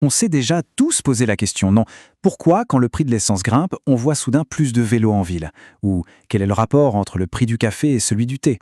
On s'est déjà tous posé la question, non? Pourquoi, quand le prix de l'essence grimpe, on voit soudain plus de vélos en ville? Ou quel est le rapport entre le prix du café et celui du thé?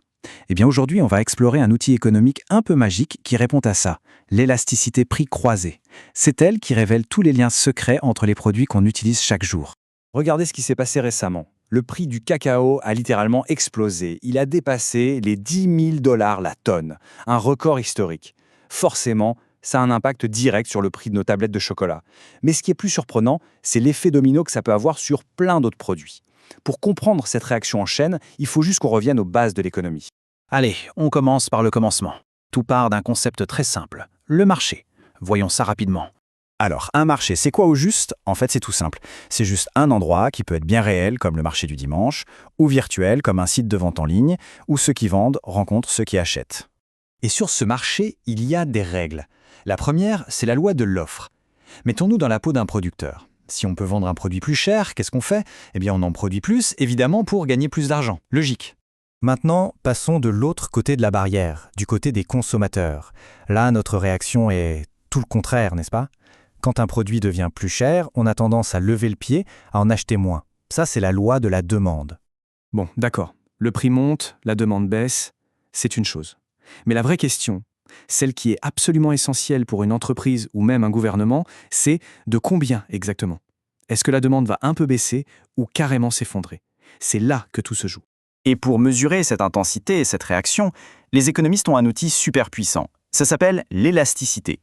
Eh bien aujourd'hui, on va explorer un outil économique un peu magique qui répond à ça, l'élasticité prix croisée. C'est elle qui révèle tous les liens secrets entre les produits qu'on utilise chaque jour. Regardez ce qui s'est passé récemment. Le prix du cacao a littéralement explosé. Il a dépassé les 10 000 $ la tonne, un record historique. Forcément, ça a un impact direct sur le prix de nos tablettes de chocolat. Mais ce qui est plus surprenant, c'est l'effet domino que ça peut avoir sur plein d'autres produits. Pour comprendre cette réaction en chaîne, il faut juste qu'on revienne aux bases de l'économie. Allez, on commence par le commencement. Tout part d'un concept très simple, le marché. Voyons ça rapidement. Alors, un marché, c'est quoi au juste? En fait, c'est tout simple. C'est juste un endroit qui peut être bien réel, comme le marché du dimanche, ou virtuel, comme un site de vente en ligne, où ceux qui vendent rencontrent ceux qui achètent. Et sur ce marché, il y a des règles. La première, c'est la loi de l'offre. Mettons-nous dans la peau d'un producteur. Si on peut vendre un produit plus cher, qu'est-ce qu'on fait? Eh bien, on en produit plus, évidemment, pour gagner plus d'argent. Logique. Maintenant, passons de l'autre côté de la barrière, du côté des consommateurs. Là, notre réaction est tout le contraire, n'est-ce pas? Quand un produit devient plus cher, on a tendance à lever le pied, à en acheter moins. Ça, c'est la loi de la demande. Bon, d'accord. Le prix monte, la demande baisse, c'est une chose. Mais la vraie question, celle qui est absolument essentielle pour une entreprise ou même un gouvernement, c'est de combien exactement? Est-ce que la demande va un peu baisser ou carrément s'effondrer? C'est là que tout se joue. Et pour mesurer cette intensité et cette réaction, les économistes ont un outil super puissant. Ça s'appelle l'élasticité.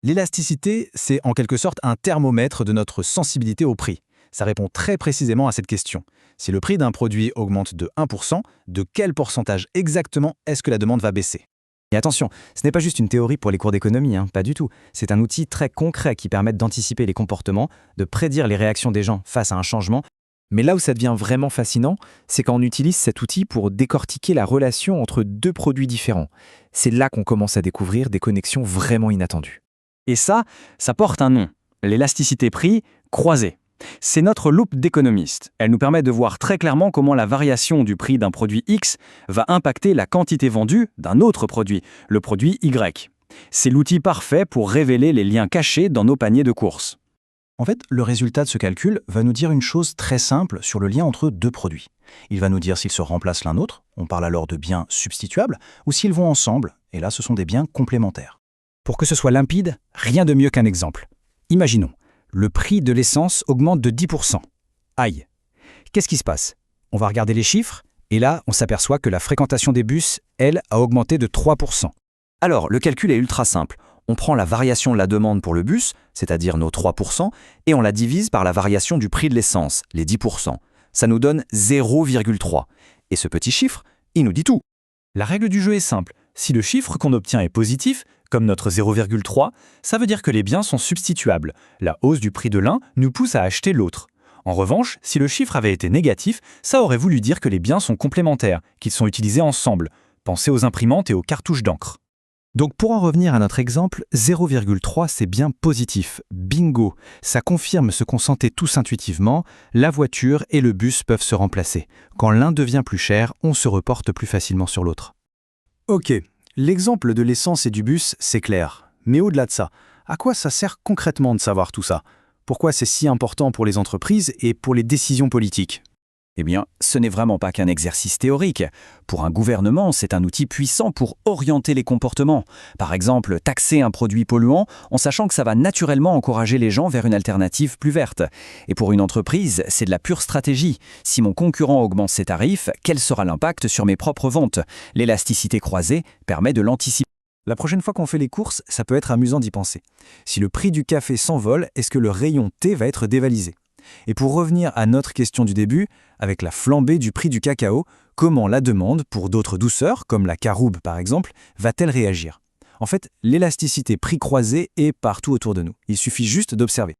L'élasticité, c'est en quelque sorte un thermomètre de notre sensibilité au prix. Ça répond très précisément à cette question. Si le prix d'un produit augmente de 1%, de quel pourcentage exactement est-ce que la demande va baisser? Et attention, ce n'est pas juste une théorie pour les cours d'économie, pas du tout. C'est un outil très concret qui permet d'anticiper les comportements, de prédire les réactions des gens face à un changement. Mais là où ça devient vraiment fascinant, c'est quand on utilise cet outil pour décortiquer la relation entre deux produits différents. C'est là qu'on commence à découvrir des connexions vraiment inattendues. Et ça porte un nom, l'élasticité prix croisée. C'est notre loupe d'économiste. Elle nous permet de voir très clairement comment la variation du prix d'un produit X va impacter la quantité vendue d'un autre produit, le produit Y. C'est l'outil parfait pour révéler les liens cachés dans nos paniers de courses. En fait, le résultat de ce calcul va nous dire une chose très simple sur le lien entre deux produits. Il va nous dire s'ils se remplacent l'un l'autre, on parle alors de biens substituables, ou s'ils vont ensemble, et là ce sont des biens complémentaires. Pour que ce soit limpide, rien de mieux qu'un exemple. Imaginons, le prix de l'essence augmente de 10%. Aïe! Qu'est-ce qui se passe? On va regarder les chiffres, et là on s'aperçoit que la fréquentation des bus, elle, a augmenté de 3%. Alors, le calcul est ultra simple. On prend la variation de la demande pour le bus, c'est-à-dire nos 3%, et on la divise par la variation du prix de l'essence, les 10%. Ça nous donne 0,3. Et ce petit chiffre, il nous dit tout. La règle du jeu est simple. Si le chiffre qu'on obtient est positif, comme notre 0,3, ça veut dire que les biens sont substituables. La hausse du prix de l'un nous pousse à acheter l'autre. En revanche, si le chiffre avait été négatif, ça aurait voulu dire que les biens sont complémentaires, qu'ils sont utilisés ensemble. Pensez aux imprimantes et aux cartouches d'encre. Donc pour en revenir à notre exemple, 0,3 c'est bien positif. Bingo! Ça confirme ce qu'on sentait tous intuitivement, la voiture et le bus peuvent se remplacer. Quand l'un devient plus cher, on se reporte plus facilement sur l'autre. Ok, l'exemple de l'essence et du bus, c'est clair. Mais au-delà de ça, à quoi ça sert concrètement de savoir tout ça? Pourquoi c'est si important pour les entreprises et pour les décisions politiques? Eh bien, ce n'est vraiment pas qu'un exercice théorique. Pour un gouvernement, c'est un outil puissant pour orienter les comportements. Par exemple, taxer un produit polluant en sachant que ça va naturellement encourager les gens vers une alternative plus verte. Et pour une entreprise, c'est de la pure stratégie. Si mon concurrent augmente ses tarifs, quel sera l'impact sur mes propres ventes? L'élasticité croisée permet de l'anticiper. La prochaine fois qu'on fait les courses, ça peut être amusant d'y penser. Si le prix du café s'envole, est-ce que le rayon thé va être dévalisé? Et pour revenir à notre question du début, avec la flambée du prix du cacao, comment la demande pour d'autres douceurs, comme la caroube par exemple, va-t-elle réagir? En fait, l'élasticité prix croisée est partout autour de nous. Il suffit juste d'observer.